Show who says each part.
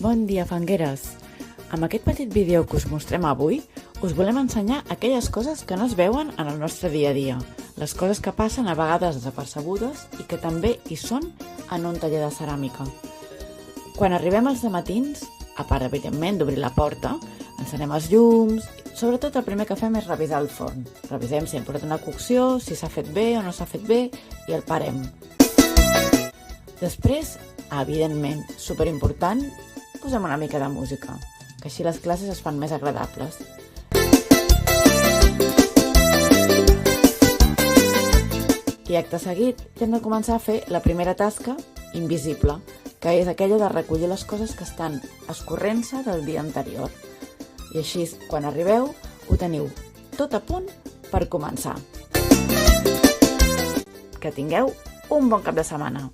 Speaker 1: Bon dia, fangueres! Amb aquest petit vídeo que us mostrem avui, us volem ensenyar aquelles coses que no es veuen en el nostre dia a dia, les coses que passen a vegades desapercebudes i que també hi són en un taller de ceràmica. Quan arribem als matins, a part, evidentment, d'obrir la porta, encenem els llums, sobretot el primer que fem és revisar el forn. Revisem si hem posat una cocció, si s'ha fet bé o no s'ha fet bé, i el parem. Després, evidentment, superimportant, posem una mica de música, que així les classes es fan més agradables. I acte seguit hem de començar a fer la primera tasca invisible, que és aquella de recollir les coses que estan escorrent-se del dia anterior. I així, quan arribeu, ho teniu tot a punt per començar. Que tingueu un bon cap de setmana!